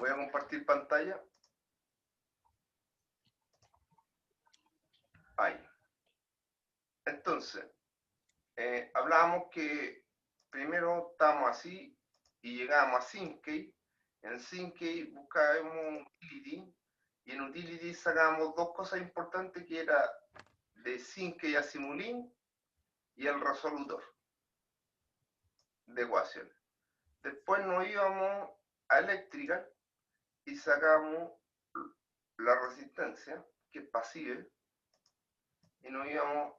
Voy a compartir pantalla. Ahí. Entonces, hablábamos que primero estábamos así y llegábamos a Syncade. En Syncade buscábamos utility y en utility sacábamos dos cosas importantes que era de Syncade a Simulink y el resolutor de ecuaciones. Después nos íbamos a Electrical y sacamos la resistencia, que es pasiva, y nos íbamos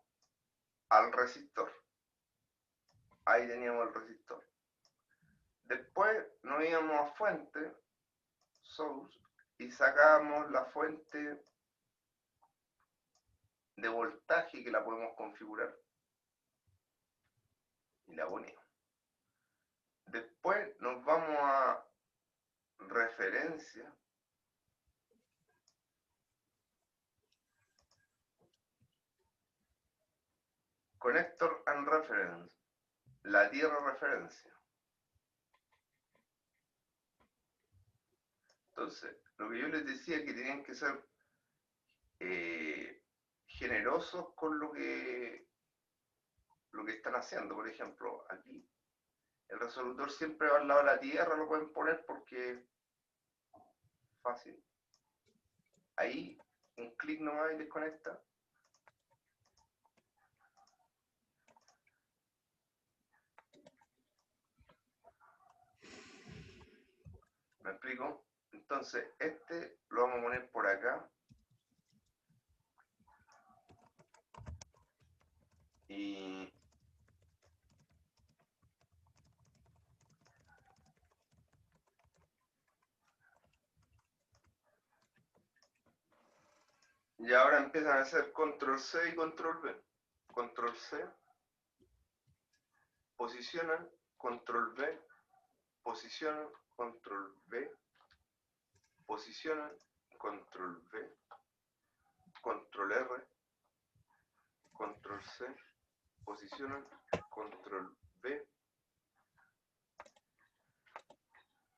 al resistor. Ahí teníamos el resistor. Después nos íbamos a fuente, source, y sacábamos la fuente de voltaje que la podemos configurar. Y la ponemos. Después nos vamos a referencia. Connector and reference. La tierra referencia. Entonces, lo que yo les decía es que tenían que ser generosos con lo que están haciendo. Por ejemplo, aquí el resolutor siempre va al lado de la tierra, lo pueden poner porque es fácil. Ahí un clic nomás y desconecta. ¿Me explico? Entonces, este lo vamos a poner por acá. Y ahora empiezan a hacer control C y control V. Control C, posicionan, control V, posicionan, control V, posicionan, control V, control R, control C, posicionan, control V.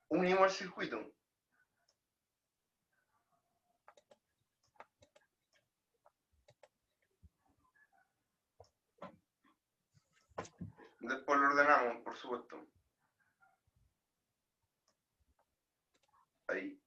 Unimos el circuito. Después lo ordenamos, por supuesto. Ahí.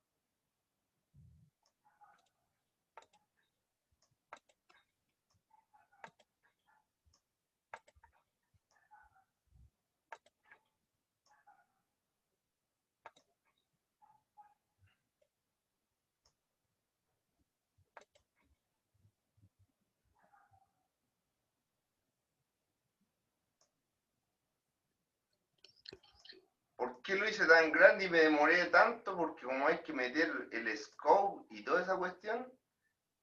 ¿Por qué lo hice tan grande y me demoré tanto? Porque como hay que meter el scope y toda esa cuestión,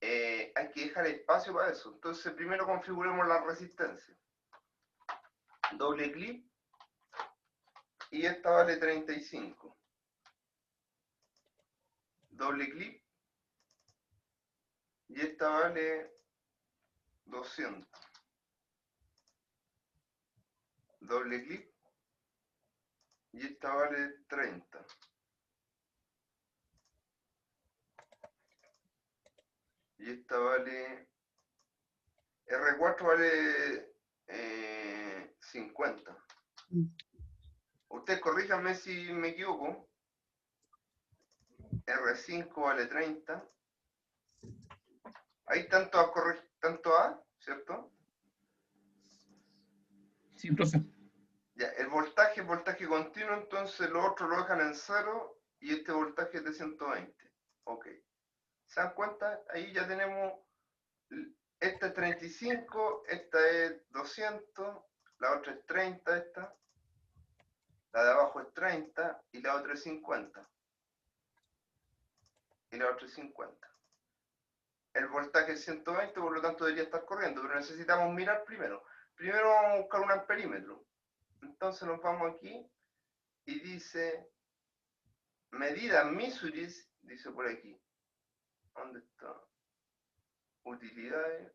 hay que dejar espacio para eso. Entonces primero configuremos la resistencia. Doble clic y esta vale 35. Doble clic y esta vale 200. Doble clic y esta vale 30. Y esta vale... R4 vale 50. Ustedes corríjanme si me equivoco. R5 vale 30. Ahí tanto A, ¿cierto? Sí, profe. Ya, el voltaje continuo, entonces lo otro lo dejan en 0 y este voltaje es de 120. Ok. ¿Se dan cuenta? Ahí ya tenemos, esta es 35, esta es 200, la otra es 30, esta, la de abajo es 30 y la otra es 50. Y la otra es 50. El voltaje es 120, por lo tanto debería estar corriendo, pero necesitamos mirar primero. Primero vamos a buscar un amperímetro. Entonces nos vamos aquí y dice medida measures, dice por aquí. ¿Dónde está? Utilidades.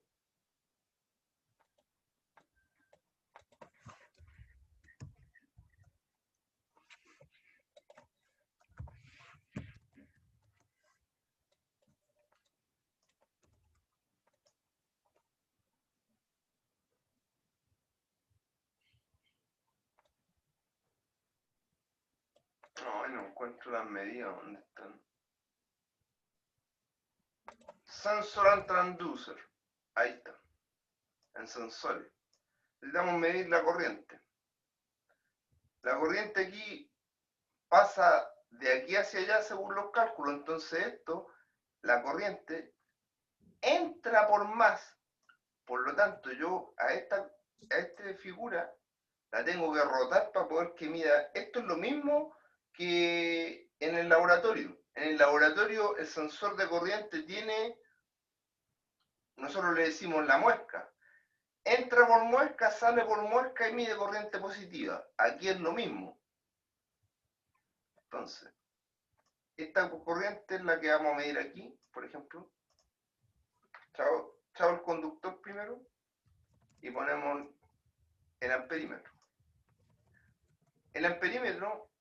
No encuentro las medidas, ¿dónde están? Sensor and transducer. Ahí está. En sensores. Necesitamos medir la corriente. La corriente aquí pasa de aquí hacia allá según los cálculos. Entonces esto, la corriente, entra por más. Por lo tanto, yo a esta figura la tengo que rotar para poder que mida. Esto es lo mismo que en el laboratorio. En el laboratorio el sensor de corriente tiene, nosotros le decimos la muesca. Entra por muesca, sale por muesca y mide corriente positiva. Aquí es lo mismo. Entonces, esta corriente es la que vamos a medir aquí, por ejemplo. Chao el conductor primero y ponemos el amperímetro. El amperímetro,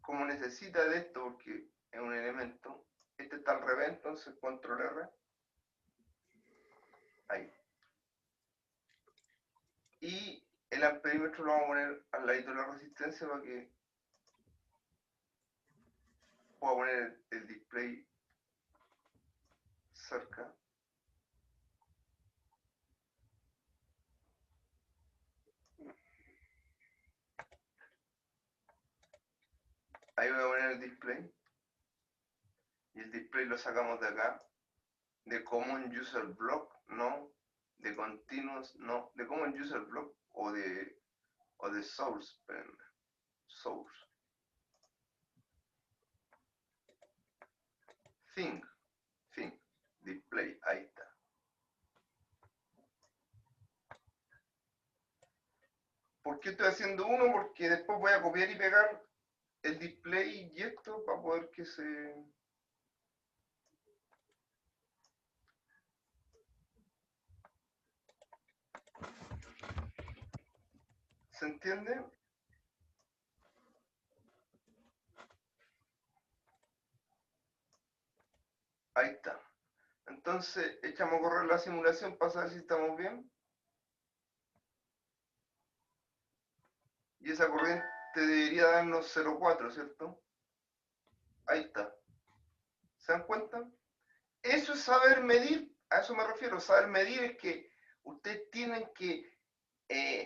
como necesita de esto, porque es un elemento, este está al revés, entonces control R. Ahí. Y el amperímetro lo vamos a poner al ladito de la resistencia para que pueda poner el display cerca. Ahí voy a poner el display. Y el display lo sacamos de acá. De Common User Block, no. De Continuous, no. De Common User Block o de Source. Espérenme. Source. Thing. Display. Ahí está. ¿Por qué estoy haciendo uno? Porque después voy a copiar y pegar el display y esto para poder que se... ¿Se entiende? Ahí está. Entonces, echamos a correr la simulación para saber si estamos bien. Y esa corriente debería darnos 0,4, ¿cierto? Ahí está. ¿Se dan cuenta? Eso es saber medir, a eso me refiero. Saber medir es que ustedes tienen que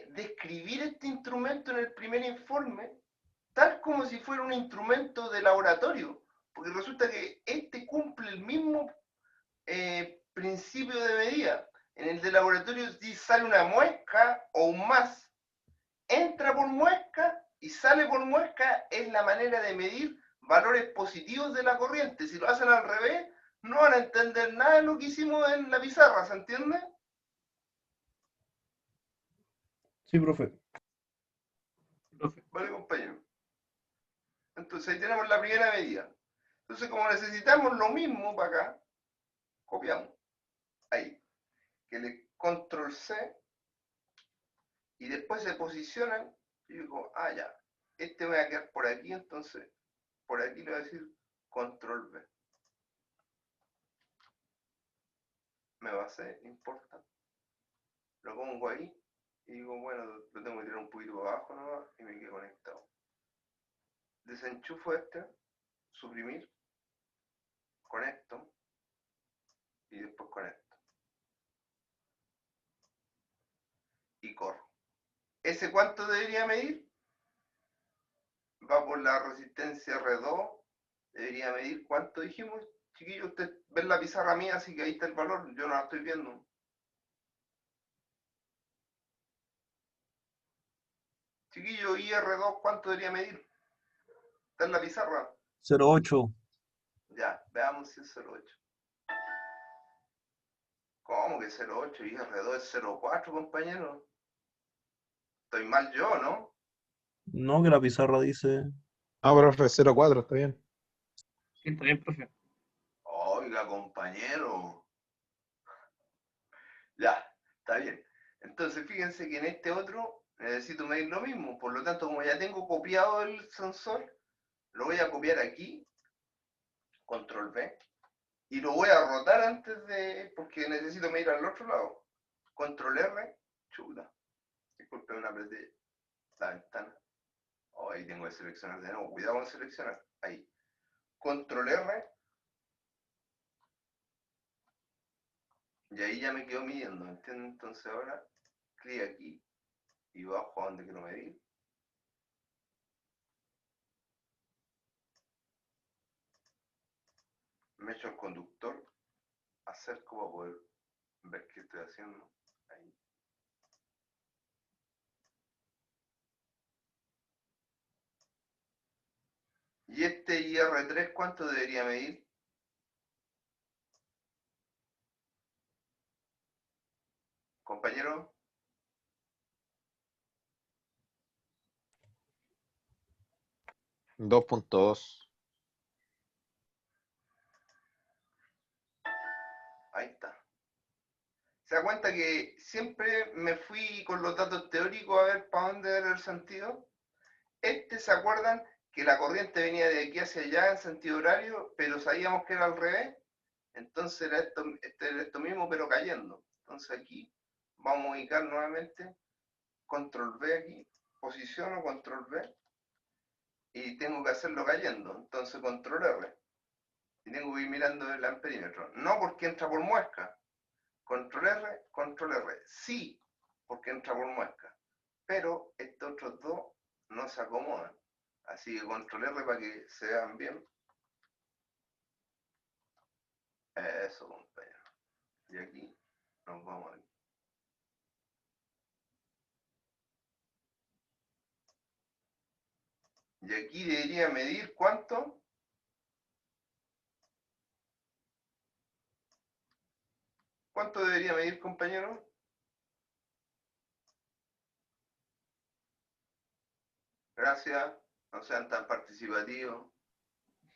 describir este instrumento en el primer informe tal como si fuera un instrumento de laboratorio, porque resulta que este cumple el mismo principio de medida. En el de laboratorio sale una muesca o un más, entra por muesca y sale por muesca, es la manera de medir valores positivos de la corriente. Si lo hacen al revés, no van a entender nada de lo que hicimos en la pizarra, ¿se entiende? Sí, profe. Vale, compañero. Entonces ahí tenemos la primera medida. Entonces, como necesitamos lo mismo para acá, copiamos. Ahí. Que le control C y después se posicionan. Y digo, ah, ya. Este voy a quedar por aquí, entonces por aquí le voy a decir control V. Me va a hacer, no importa. Lo pongo ahí y digo, bueno, lo tengo que tirar un poquito abajo nomás y me quedo conectado. Desenchufo este, suprimir, conecto y después conecto. Y corro. ¿Ese cuánto debería medir? Va por la resistencia R2. Debería medir cuánto dijimos. Chiquillos, ustedes ven la pizarra mía, así que ahí está el valor. Yo no la estoy viendo. Chiquillo, IR2, ¿cuánto debería medir? Está en la pizarra. 08. Ya, veamos si es 0,8. ¿Cómo que 0,8? IR2 es 0,4, compañero. Estoy mal yo, ¿no? No, que la pizarra dice. Ah, profe, 04, está bien. Sí, está bien, profe. Oiga, compañero. Ya, está bien. Entonces, fíjense que en este otro necesito medir lo mismo. Por lo tanto, como ya tengo copiado el sensor, lo voy a copiar aquí. Control V. Y lo voy a rotar antes de... porque necesito medir al otro lado. Control R. Chuta. Disculpen, apreté la ventana. Oh, ahí tengo que seleccionar de nuevo. Cuidado con seleccionar. Ahí. Control R. Y ahí ya me quedo midiendo, ¿entiendes? Entonces ahora, clic aquí y bajo a donde quiero medir. Me echo el conductor, acerco para poder ver qué estoy haciendo. Ahí. ¿Y este IR3 cuánto debería medir? Compañero. $2.2. Ahí está. ¿Se da cuenta que siempre me fui con los datos teóricos a ver para dónde era el sentido? ¿Se acuerdan que la corriente venía de aquí hacia allá en sentido horario, pero sabíamos que era al revés? Entonces era esto mismo, pero cayendo. Entonces aquí vamos a ubicar nuevamente, control V aquí, posiciono, control V, y tengo que hacerlo cayendo. Entonces control R. Y tengo que ir mirando el amperímetro. No porque entra por muesca. Control R. Sí, porque entra por muesca. Pero estos otros dos no se acomodan. Así que control R para que se vean bien. Eso, compañero. Y aquí nos vamos aquí. Y aquí debería medir ¿cuánto? ¿Cuánto debería medir, compañero? Gracias. No sean tan participativos.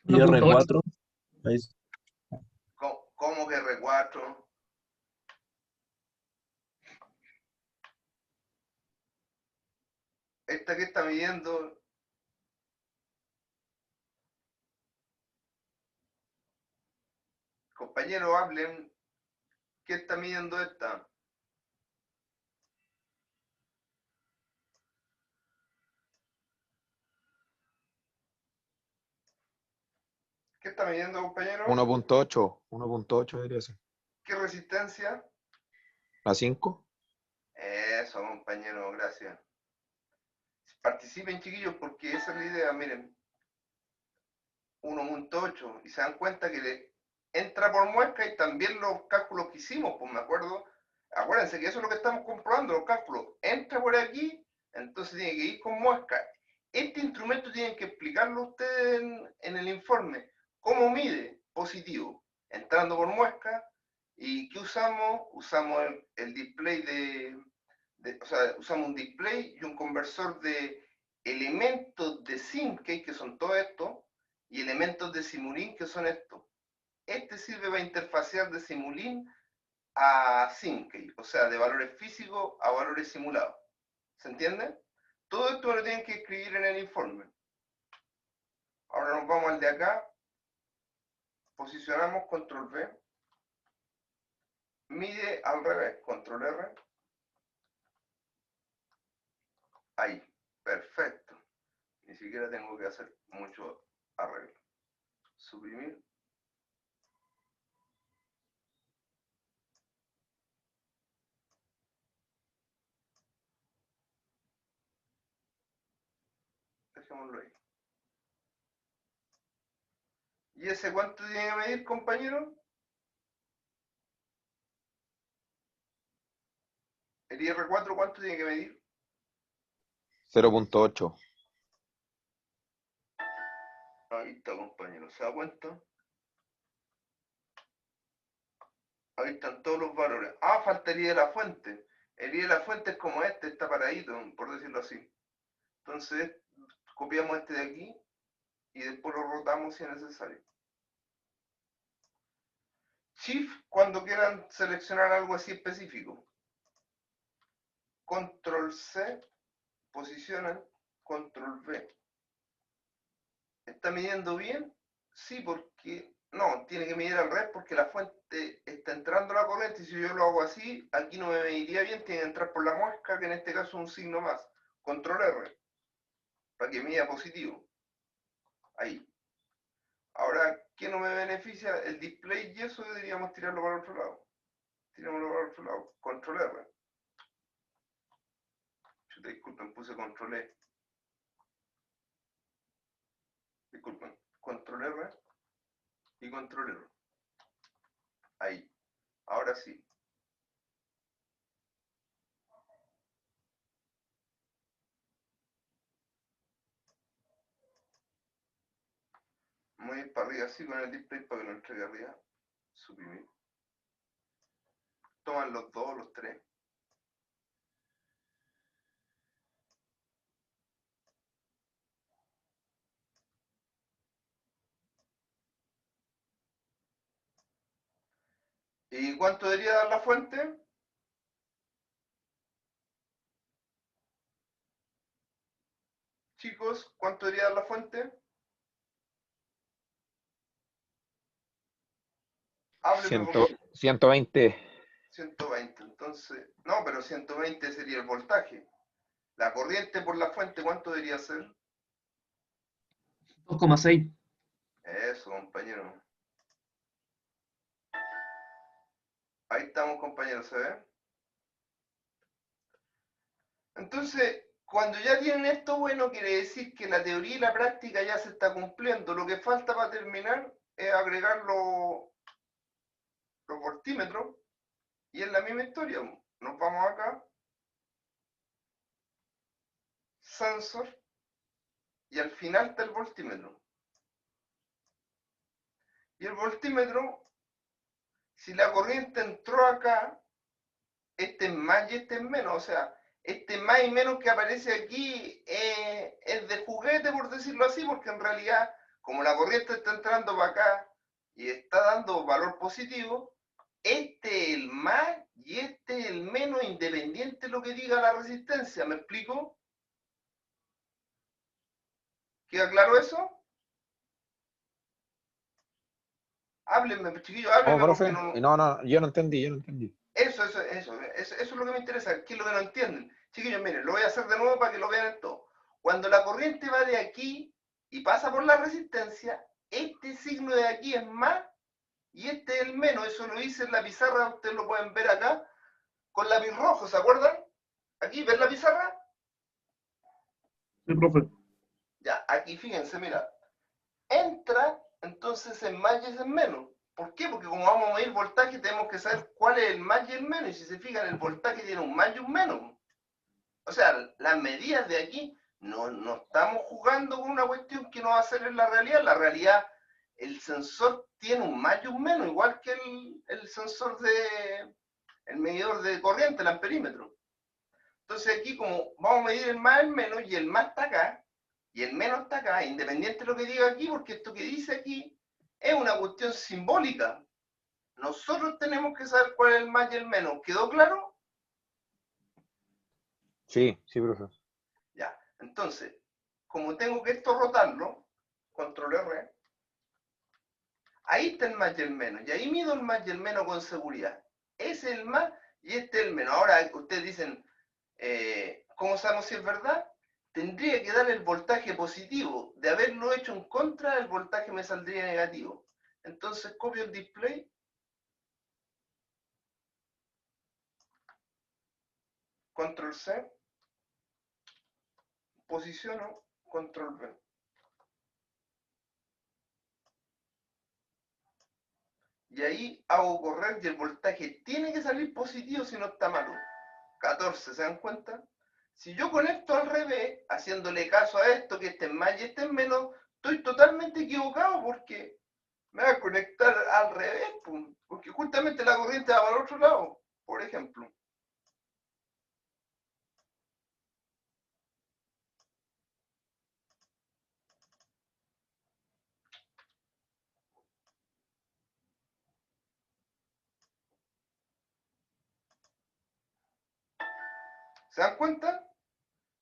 IR4. Ahí. ¿Cómo que R4? ¿Esta que está midiendo? Compañero, hablen. ¿Qué está midiendo esta? ¿Qué está midiendo, compañero? 1.8 debería ser. ¿Qué resistencia? ¿A 5? Eso, compañero, gracias. Participen, chiquillos, porque esa es la idea, miren. 1.8, y se dan cuenta que entra por muesca y también los cálculos que hicimos, pues me acuerdo. Acuérdense que eso es lo que estamos comprobando, los cálculos. Entra por aquí, entonces tiene que ir con muesca. Este instrumento tienen que explicarlo ustedes en el informe. ¿Cómo mide? Positivo. Entrando por muesca. ¿Y qué usamos? Usamos el display o sea, usamos un display y un conversor de elementos de Simkey, que son todos estos, y elementos de Simulink, que son estos. Este sirve para interfacear de Simulink a Simkey, o sea, de valores físicos a valores simulados. ¿Se entiende? Todo esto lo tienen que escribir en el informe. Ahora nos vamos al de acá. Posicionamos control V. Mide al revés, control R. Ahí, perfecto. Ni siquiera tengo que hacer mucho arreglo. Suprimir. Dejémoslo ahí. ¿Y ese cuánto tiene que medir, compañero? ¿El IR4 cuánto tiene que medir? 0.8. Ahí está, compañero. ¿Se da cuenta? Ahí están todos los valores. Ah, faltaría la fuente. El I de la fuente es como este, está paradito, por decirlo así. Entonces, copiamos este de aquí y después lo rotamos si es necesario. Shift cuando quieran seleccionar algo así específico. Control C, posicionan, Control V. ¿Está midiendo bien? Sí, porque no, tiene que medir al revés porque la fuente está entrando la corriente y si yo lo hago así, aquí no me mediría bien, tiene que entrar por la muesca, que en este caso es un signo más. Control R. para que mida positivo. Ahí. Ahora, ¿qué no me beneficia? El display y eso deberíamos tirarlo para el otro lado. Tirémoslo para el otro lado. Control R. Disculpen, puse control E. Disculpen. Control R y control R. Ahí. Ahora sí. Voy a ir para arriba así con el display para que lo entregue arriba. Suprimir. Toman los dos, los tres. ¿Y cuánto debería dar la fuente? Chicos, ¿cuánto debería dar la fuente? Háblenme porque 120. 120. Entonces, no, pero 120 sería el voltaje. La corriente por la fuente, ¿cuánto debería ser? 2,6. Eso, compañero. Ahí estamos, compañeros, ¿se ve? Entonces, cuando ya tienen esto bueno, quiere decir que la teoría y la práctica ya se está cumpliendo. Lo que falta para terminar es agregar los voltímetros y es la misma historia. Nos vamos acá, sensor, y al final está el voltímetro. Y el voltímetro, si la corriente entró acá, este es más y este es menos. O sea, este más y menos que aparece aquí es de juguete, por decirlo así, porque en realidad, como la corriente está entrando para acá y está dando valor positivo, este es el más y este es el menos, independiente de lo que diga la resistencia. ¿Me explico? ¿Queda claro eso? Háblenme, chiquillos, háblenme, profe. porque No, yo no entendí. Eso es lo que me interesa, qué es lo que no entienden. Chiquillos, miren, lo voy a hacer de nuevo para que lo vean en todo. Cuando la corriente va de aquí y pasa por la resistencia, este signo de aquí es más y este es el menos. Eso lo hice en la pizarra, ustedes lo pueden ver acá, con lápiz rojo, ¿se acuerdan? Aquí, ¿ven la pizarra? Sí, profe. Ya, aquí fíjense, mira. Entra, entonces en más y es en menos. ¿Por qué? Porque como vamos a medir voltaje, tenemos que saber cuál es el más y el menos. Y si se fijan, el voltaje tiene un más y un menos. O sea, las medidas de aquí no estamos jugando con una cuestión que no va a ser en la realidad. La realidad, el sensor tiene un más y un menos, igual que el sensor el medidor de corriente, el amperímetro. Entonces aquí como vamos a medir el más y el menos, y el más está acá, y el menos está acá, independiente de lo que diga aquí, porque esto que dice aquí es una cuestión simbólica. Nosotros tenemos que saber cuál es el más y el menos. ¿Quedó claro? Sí, profe. Ya, entonces, como tengo que esto rotarlo, control R, ahí está el más y el menos, y ahí mido el más y el menos con seguridad. Ese es el más y este es el menos. Ahora ustedes dicen, ¿cómo sabemos si es verdad? Tendría que dar el voltaje positivo. De haberlo hecho en contra, el voltaje me saldría negativo. Entonces copio el display, control C, posiciono, control V. Y ahí hago correr y el voltaje tiene que salir positivo, si no está malo. 14, ¿se dan cuenta? Si yo conecto al revés, haciéndole caso a esto, que este es más y este es menos, estoy totalmente equivocado porque me va a conectar al revés, porque justamente la corriente va para el otro lado, por ejemplo. ¿Se dan cuenta?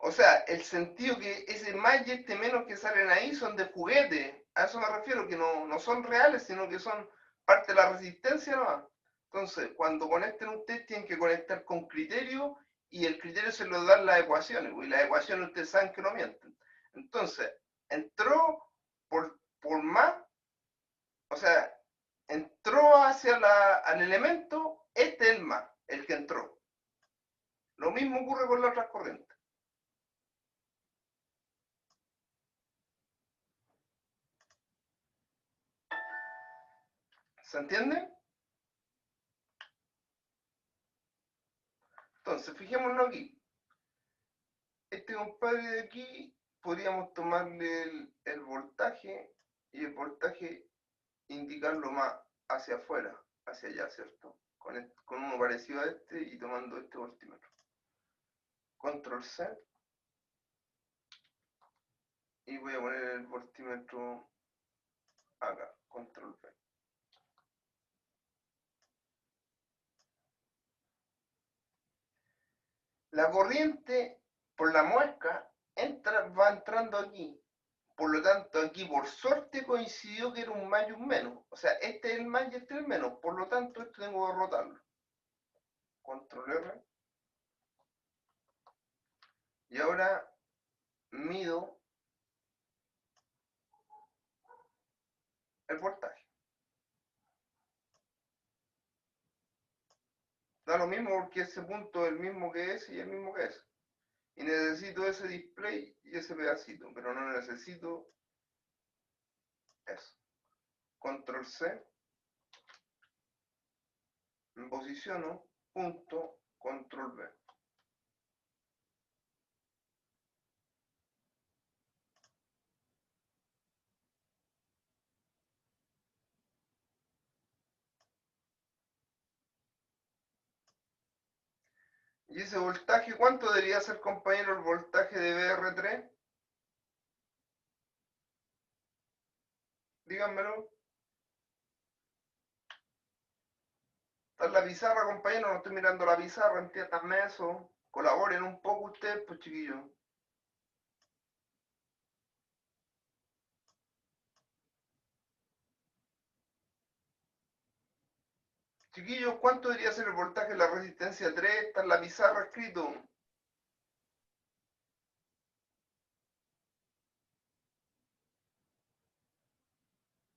O sea, el sentido que ese más y este menos que salen ahí son de juguete. A eso me refiero, que no son reales, sino que son parte de la resistencia nomás. Entonces, cuando conecten ustedes, tienen que conectar con criterio y el criterio se lo dan las ecuaciones, y las ecuaciones ustedes saben que no mienten. Entonces, entró por más, o sea, entró hacia al elemento, este es el más, el que entró. Lo mismo ocurre con las otras corrientes. ¿Se entiende? Entonces, fijémonos aquí. Este compadre de aquí, podríamos tomarle el voltaje y el voltaje indicarlo más hacia afuera, hacia allá, ¿cierto? Con uno parecido a este y tomando este voltímetro. Control C. Y voy a poner el voltímetro acá, control V. La corriente por la muesca va entrando aquí. Por lo tanto, aquí por suerte coincidió que era un más y un menos. O sea, este es el más y este es el menos. Por lo tanto, esto tengo que rotarlo. Control R. Y ahora mido el voltaje. Da lo mismo porque ese punto es el mismo que ese y el mismo que ese. Y necesito ese display y ese pedacito, pero no necesito eso. Control C. Me posiciono, punto, control V. ¿Y ese voltaje cuánto debería ser, compañero, el voltaje de BR3? Díganmelo. Está en la pizarra, compañero, no estoy mirando la pizarra, entiéndanme eso. Colaboren un poco ustedes, pues, chiquillos. Chiquillos, ¿cuánto debería ser el voltaje de la resistencia 3? Está en la pizarra escrito.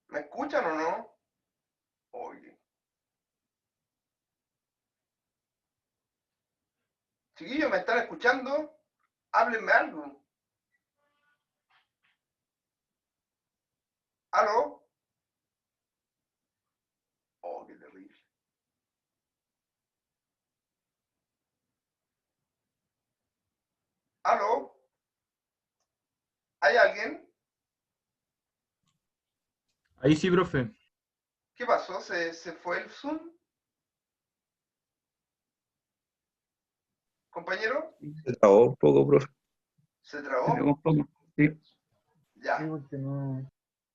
¿Me escuchan o no? Oye. Chiquillos, ¿me están escuchando? Háblenme algo. ¿Aló? Oh, qué terrible. ¿Aló? ¿Hay alguien? Ahí sí, profe. ¿Qué pasó? ¿Se fue el Zoom? ¿Compañero? Se trabó un poco, profe. ¿Se trabó? Un poco. Sí. Ya. Sí, porque no.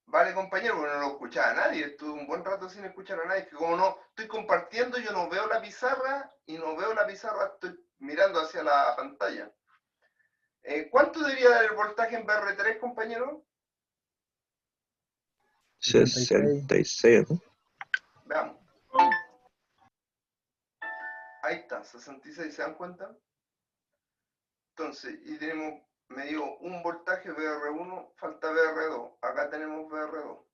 Vale, compañero, porque no lo escuchaba a nadie. Estuve un buen rato sin escuchar a nadie. Que como no estoy compartiendo, yo no veo la pizarra y no veo la pizarra, estoy mirando hacia la pantalla. ¿Cuánto debería dar el voltaje en BR3, compañero? 66, ¿no? Veamos. Ahí está, 66, ¿se dan cuenta? Entonces, y tenemos, me dio un voltaje BR1, falta BR2. Acá tenemos BR2.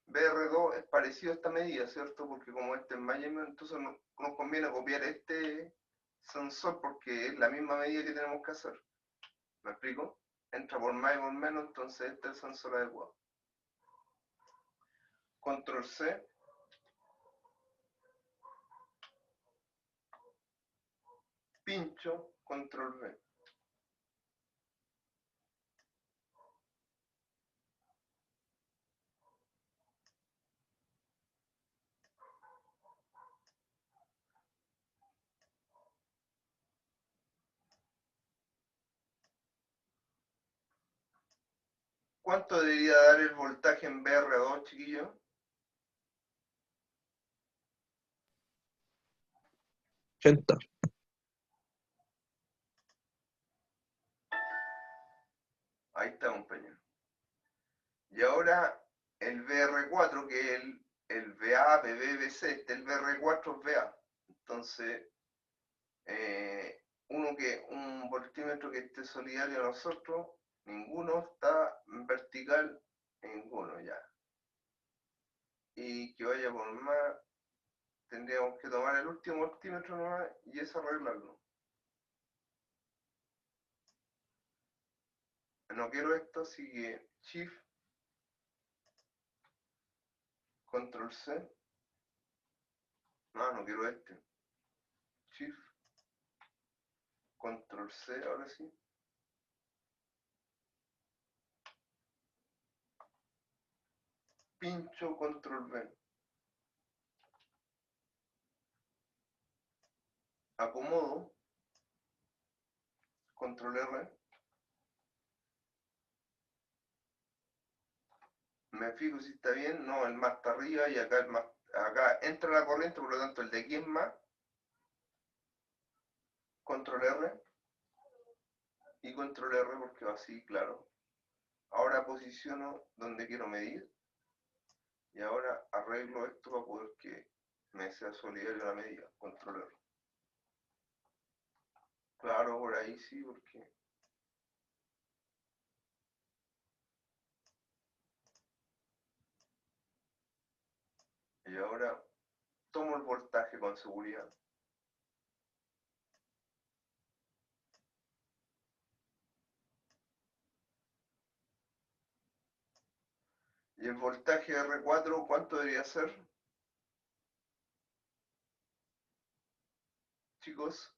BR2 es parecido a esta medida, ¿cierto? Porque como este es Miami, entonces nos conviene copiar este sensor porque es la misma medida que tenemos que hacer. ¿Me explico? Entra por más y por menos, entonces este es el sensor adecuado. Control C. Pincho, control V. ¿Cuánto debería dar el voltaje en BR2, chiquillos? $80. Ahí está, compañero. Y ahora el BR4, que es el VA, BB, BC, este el BR4 es VA. Entonces, un voltímetro que esté solidario a nosotros Ninguno está vertical, ninguno ya. Y que vaya por más, tendríamos que tomar el último octímetro nomás y eso arreglarlo. No quiero esto, así que Shift, Control C. No quiero este. Shift, Control C, ahora sí. Pincho, Control V. Acomodo, Control R. Me fijo si está bien. No, el más está arriba y acá el más. Acá entra la corriente, por lo tanto el de aquí es más. Control R. Y Control R porque va así, claro. Ahora posiciono donde quiero medir. Y ahora arreglo esto para poder que me sea solidario la medida. Control R. Claro, por ahí sí, porque... Y ahora tomo el voltaje con seguridad. Y el voltaje R4, ¿cuánto debería ser? Chicos.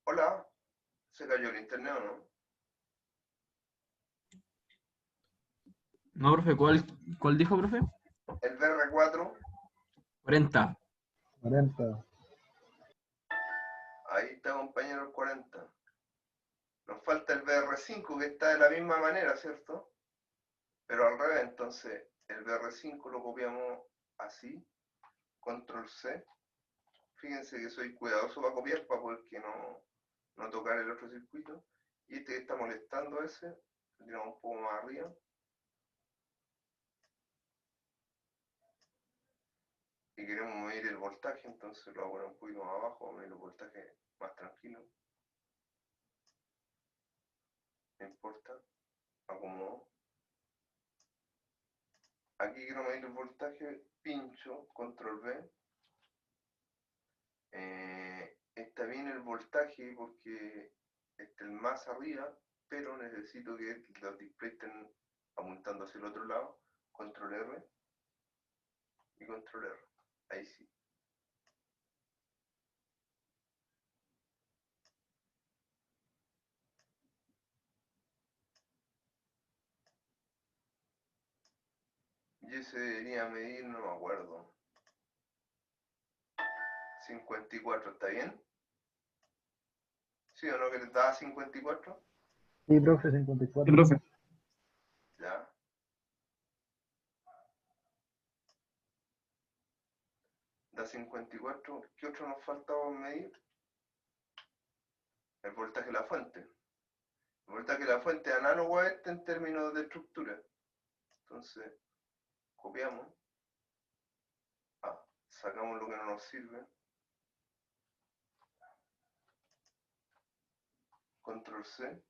Hola. ¿Se cayó el internet o no? No, profe, ¿cuál dijo, profe? El BR4. 40. 40. Ahí está, compañero, el 40. Nos falta el BR5 que está de la misma manera, ¿cierto? Pero al revés, entonces el BR5 lo copiamos así. Control C. Fíjense que soy cuidadoso para copiar para poder que no tocar el otro circuito. Y este que está molestando ese, lo tiramos un poco más arriba. Y queremos medir el voltaje, entonces lo hago un poquito más abajo, medir el voltaje más tranquilo. No importa. Acomodo. Aquí quiero medir el voltaje, pincho, control V. Está bien el voltaje porque está el más arriba, pero necesito que los displays estén apuntando hacia el otro lado. Control R y control R. Ahí sí. Y ese debería medir, no me acuerdo. 54, ¿está bien? ¿Sí o no que les daba 54? Sí, profe, Sí, 54. profe. Ya. Da 54. ¿Qué otro nos faltaba medir? El voltaje de la fuente. El voltaje de la fuente es análogo a este en términos de estructura. Entonces, copiamos. Sacamos lo que no nos sirve. Control C.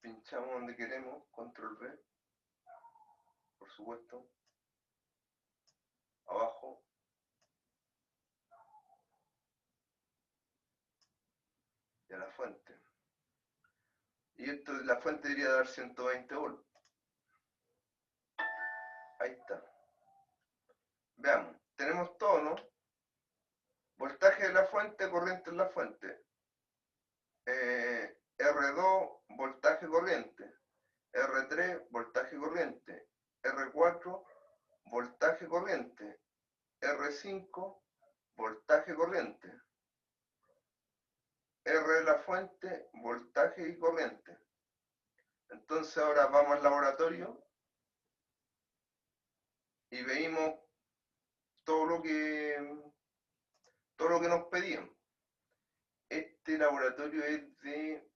Pinchamos donde queremos. Control V. Por supuesto. Abajo. Y a la fuente. Y esto de la fuente debería dar 120 volts. Ahí está. Veamos. Tenemos todo, ¿no? Voltaje de la fuente, corriente en la fuente. R2, voltaje corriente. R3, voltaje corriente. R4, voltaje corriente. R5, voltaje corriente. R de la fuente, voltaje y corriente. Entonces ahora vamos al laboratorio y veimos todo lo que nos pedían. Este laboratorio es de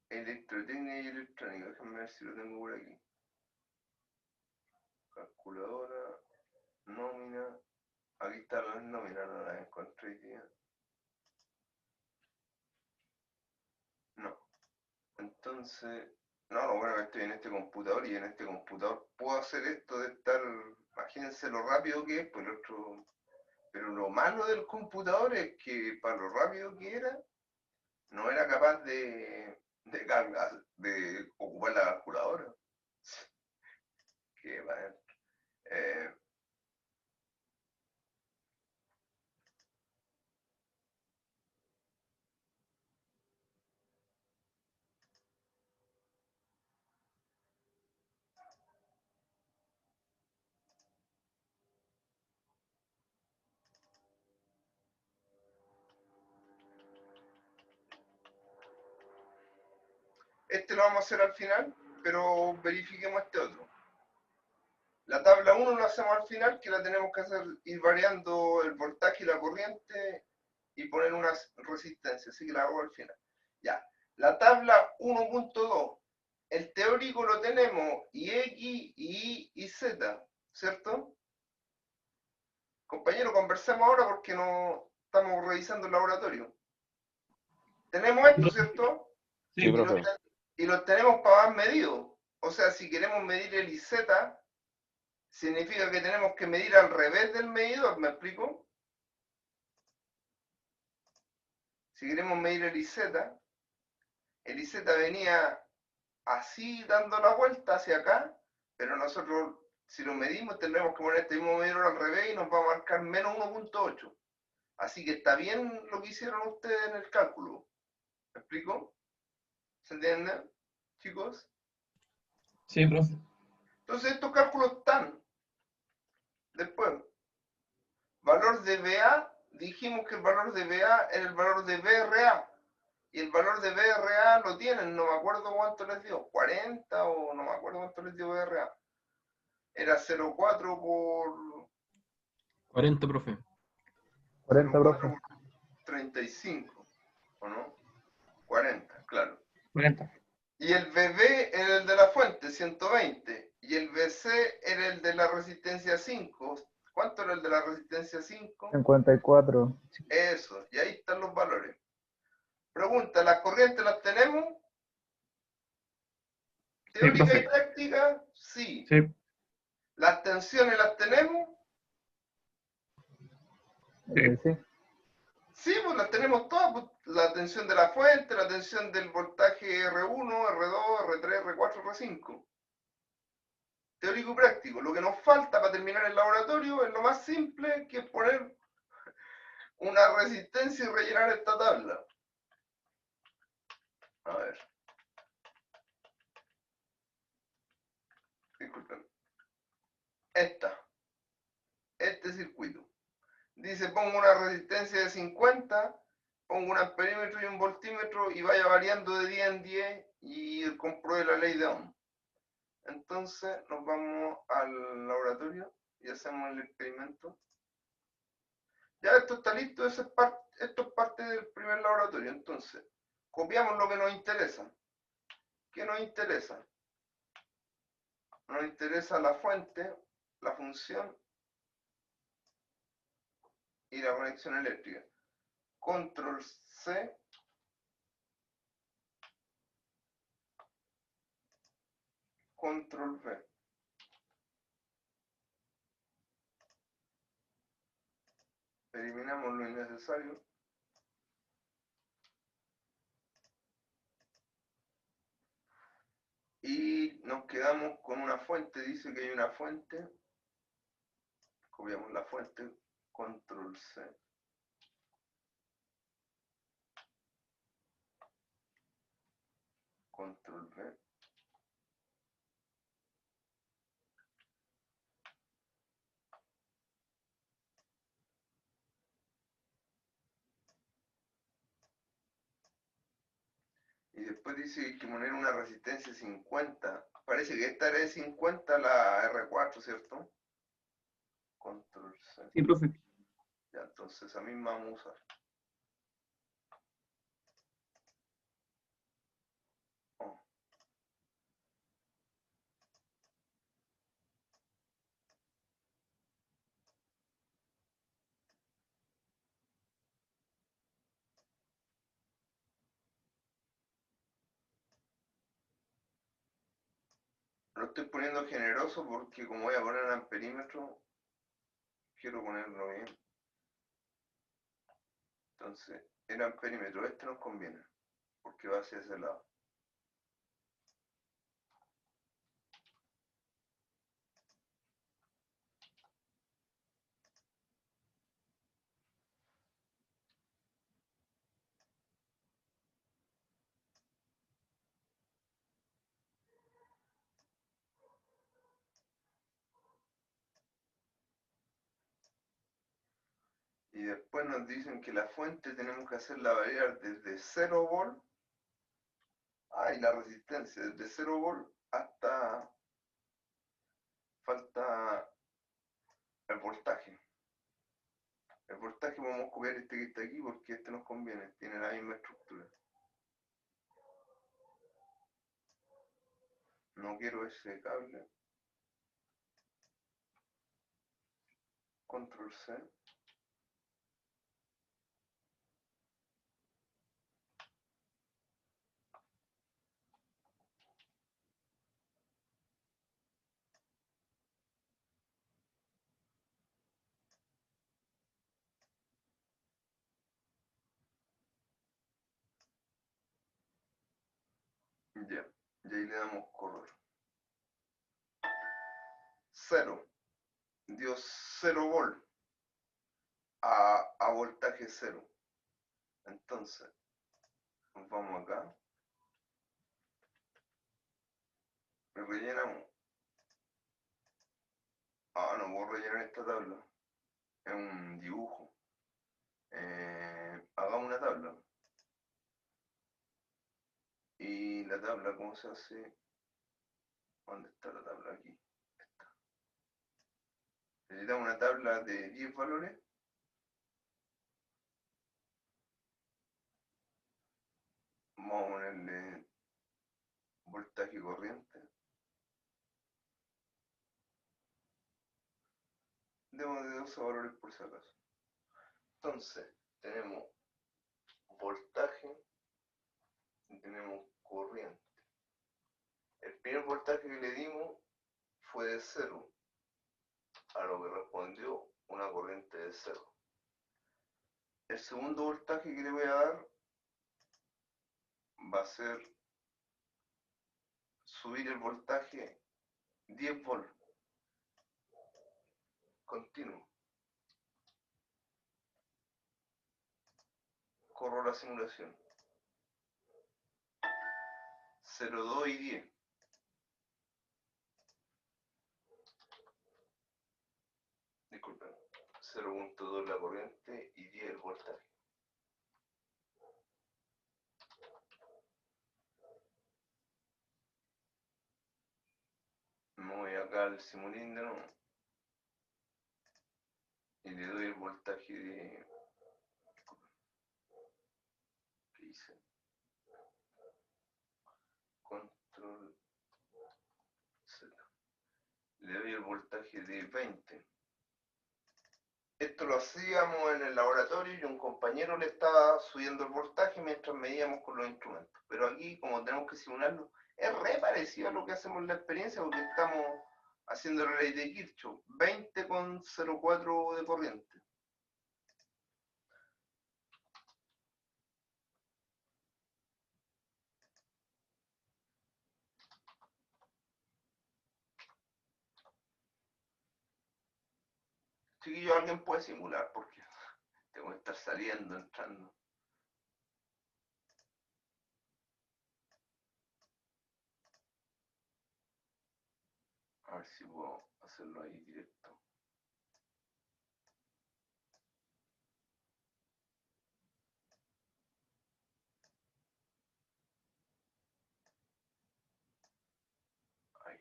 electrotecnia y electrónica. Déjame ver si lo tengo por aquí. calculadora, nómina. Aquí está la nómina, no la encontré hoy día. No. Entonces, no, bueno, estoy en este computador y en este computador puedo hacer esto de estar, imagínense lo rápido que es, pues el otro, pero lo malo del computador es que para lo rápido que era, no era capaz de ocupar la calculadora. Que va, este lo vamos a hacer al final, pero verifiquemos este otro. La tabla 1 la hacemos al final, que la tenemos que hacer ir variando el voltaje y la corriente y poner una resistencia, así que la hago al final. Ya, la tabla 1.2, el teórico lo tenemos y X, y Y y Z, ¿cierto? Compañero, conversemos ahora porque no estamos revisando el laboratorio. Tenemos esto, ¿cierto? Sí, profe. Y los tenemos para más medidos. O sea, si queremos medir el IZ, significa que tenemos que medir al revés del medidor, ¿me explico? Si queremos medir el IZ venía así dando la vuelta hacia acá, pero nosotros, si lo medimos, tendremos que poner este mismo medidor al revés y nos va a marcar menos 1.8. Así que está bien lo que hicieron ustedes en el cálculo. ¿Me explico? ¿Se entiende, chicos? Sí, profe. Entonces estos cálculos están. Después, valor de BA, dijimos que el valor de BA era el valor de BRA. Y el valor de BRA lo tienen, no me acuerdo cuánto les dio, 40 o no me acuerdo cuánto les dio BRA. Era 0,4 por 40, profe. 40, 0,4 profe. por 35, ¿o no? 40, claro. 40. Y el BB era el de la fuente, 120. Y el BC era el de la resistencia 5. ¿Cuánto era el de la resistencia 5? 54. Eso, y ahí están los valores. Pregunta, ¿las corrientes las tenemos? ¿Teórica profe. y práctica? Sí. Sí. ¿Las tensiones las tenemos? Sí. Sí, pues las tenemos todas. Pues, la tensión de la fuente, la tensión del voltaje R1, R2, R3, R4, R5. Teórico y práctico. Lo que nos falta para terminar el laboratorio es lo más simple, que es poner una resistencia y rellenar esta tabla. A ver. Disculpen. Este circuito. Dice, pongo una resistencia de 50, pongo un amperímetro y un voltímetro y vaya variando de 10 en 10 y compruebe la ley de Ohm. Entonces nos vamos al laboratorio y hacemos el experimento. Ya esto está listo, esto es parte del primer laboratorio. Entonces, copiamos lo que nos interesa. ¿Qué nos interesa? Nos interesa la fuente, la función y la conexión eléctrica. Control C. Control V. Eliminamos lo innecesario. Y nos quedamos con una fuente. Dice que hay una fuente. Copiamos la fuente. Control C. Control V. Y después dice que hay que poner una resistencia de 50. Parece que esta era de 50, la R4, ¿cierto? Control C. Sí, profe. Ya, entonces esa misma vamos a usar. Oh. Lo estoy poniendo generoso porque como voy a poner amperímetro, quiero ponerlo bien. Entonces, el amperímetro, este nos conviene, porque va hacia ese lado. Y después nos dicen que la fuente tenemos que hacerla variar desde 0 volt, y la resistencia desde 0 volt hasta, falta el voltaje. El voltaje vamos a copiar este que está aquí porque este nos conviene, tiene la misma estructura. No quiero ese cable. Control C. Ya, y ahí le damos color. 0. Dio 0 volt a voltaje 0. Entonces, nos vamos acá. Le rellenamos. No puedo rellenar esta tabla. Es un dibujo. Hagamos una tabla. Y la tabla, ¿cómo se hace? ¿Dónde está la tabla? Aquí. Está. Necesitamos una tabla de 10 valores. Vamos a ponerle voltaje corriente. Demos de 12 valores por si acaso. Entonces, tenemos voltaje y tenemos corriente. El primer voltaje que le dimos fue de 0, a lo que respondió una corriente de 0. El segundo voltaje que le voy a dar va a ser subir el voltaje 10 volt continuo. Corro la simulación. 0,2 y 10. Disculpen. 0,2 la corriente y 10 el voltaje. Me voy acá al simulíndero y le doy el voltaje de... ¿Qué hice? Control Z. Le doy el voltaje de 20. Esto lo hacíamos en el laboratorio y un compañero le estaba subiendo el voltaje mientras medíamos con los instrumentos. Pero aquí, como tenemos que simularlo, es re parecido a lo que hacemos en la experiencia porque estamos haciendo la ley de Kirchhoff, 20,04 de corriente. Chiquillo, alguien puede simular porque tengo que estar saliendo, entrando. A ver si puedo hacerlo ahí directo. Ahí.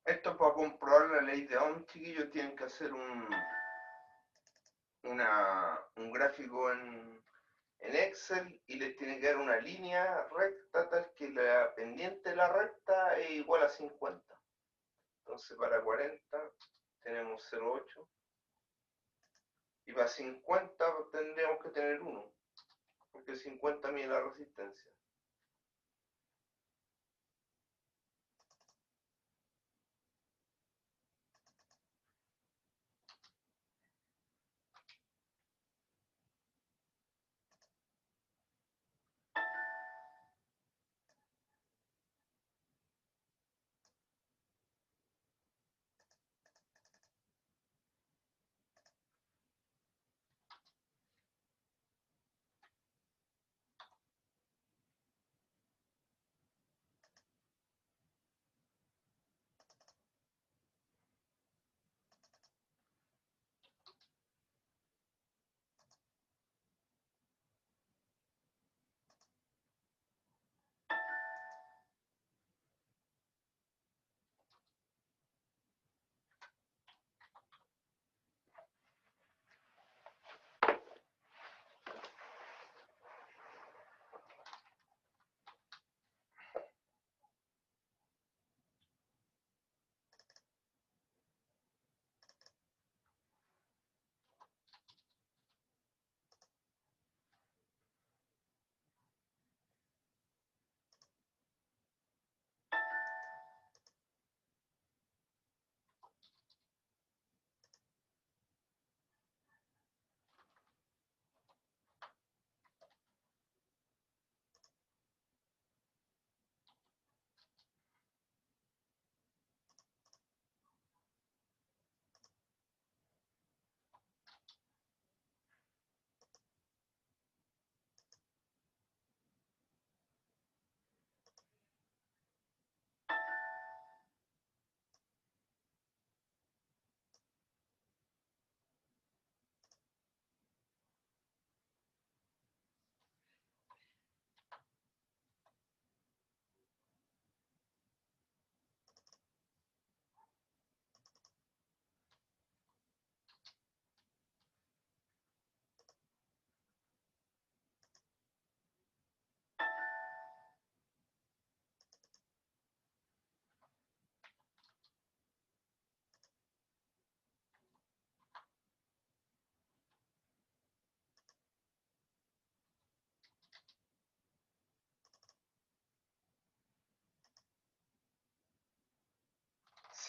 Esto para comprobar la ley de Ohm, chiquillos, tienen que hacer un gráfico en Excel y les tiene que dar una línea recta tal que la pendiente de la recta es igual a 50. Entonces para 40 tenemos 0,8 y para 50 tendríamos que tener 1, porque 50 mide la resistencia.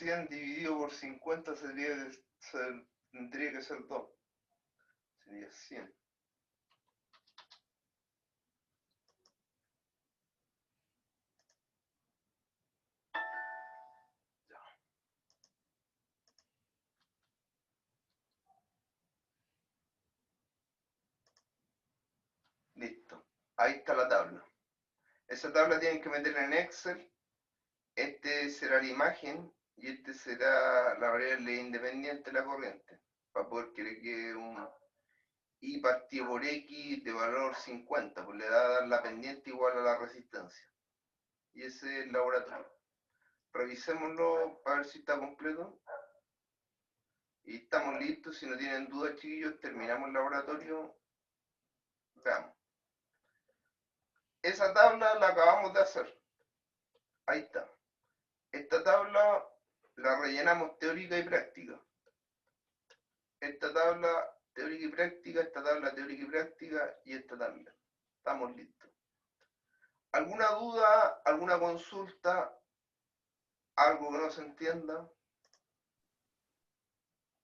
$100 dividido por 50 tendría que ser 2. Sería 100. Listo. Ahí está la tabla. Esa tabla tienen que meterla en Excel. Este será la imagen y este será la variable independiente de la corriente. Para poder que le quede un I partido por X de valor 50, pues le da a dar la pendiente igual a la resistencia. Y ese es el laboratorio. Revisémoslo para ver si está completo. Y estamos listos. Si no tienen dudas, chiquillos, terminamos el laboratorio. Veamos. Esa tabla la acabamos de hacer. Ahí está. Esta tabla la rellenamos teórica y práctica. Esta tabla teórica y práctica, esta tabla teórica y práctica y esta también. Estamos listos. ¿Alguna duda, alguna consulta, algo que no se entienda?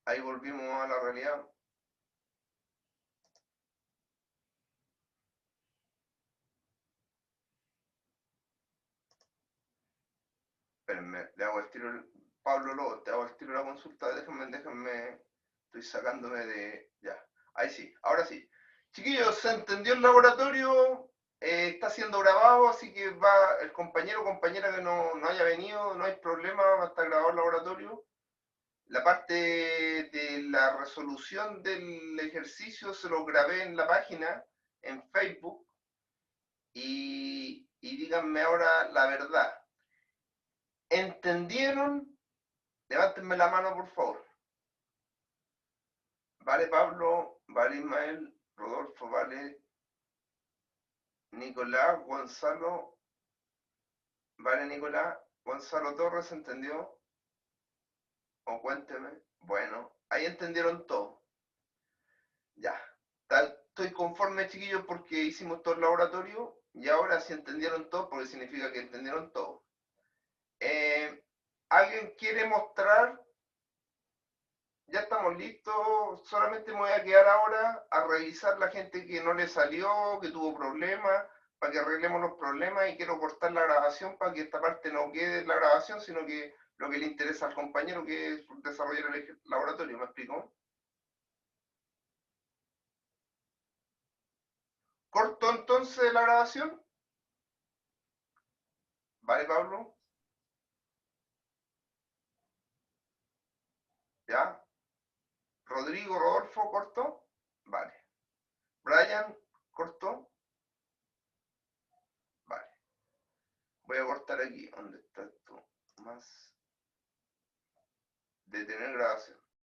Ahí volvimos a la realidad. Espérenme, le hago el tiro, Pablo Lobo, te hago el tiro de la consulta, déjenme, estoy sacándome de, ya, ahí sí, ahora sí. Chiquillos, ¿se entendió el laboratorio? Está siendo grabado, así que va el compañero o compañera que no haya venido, no hay problema, va a estar grabado el laboratorio. La parte de la resolución del ejercicio se lo grabé en la página, en Facebook, y díganme ahora la verdad. ¿Entendieron Levántenme la mano, por favor. Vale Pablo, vale Ismael, Rodolfo, vale Nicolás, Gonzalo, vale Nicolás, Gonzalo Torres, ¿entendió? O cuénteme. Bueno, ahí entendieron todo. Ya. Estoy conforme, chiquillos, porque hicimos todo el laboratorio y ahora sí entendieron todo, porque significa que entendieron todo. ¿Alguien quiere mostrar? Ya estamos listos, solamente me voy a quedar ahora a revisar la gente que no le salió, que tuvo problemas, para que arreglemos los problemas, y quiero cortar la grabación para que esta parte no quede en la grabación, sino que lo que le interesa al compañero, que es desarrollar el laboratorio. ¿Me explico? ¿Corto entonces la grabación? ¿Vale, Pablo? ¿Ya? Rodrigo, Rodolfo, ¿corto? Vale. Brian, ¿corto? Vale. Voy a cortar aquí, donde está esto, más detener grabación.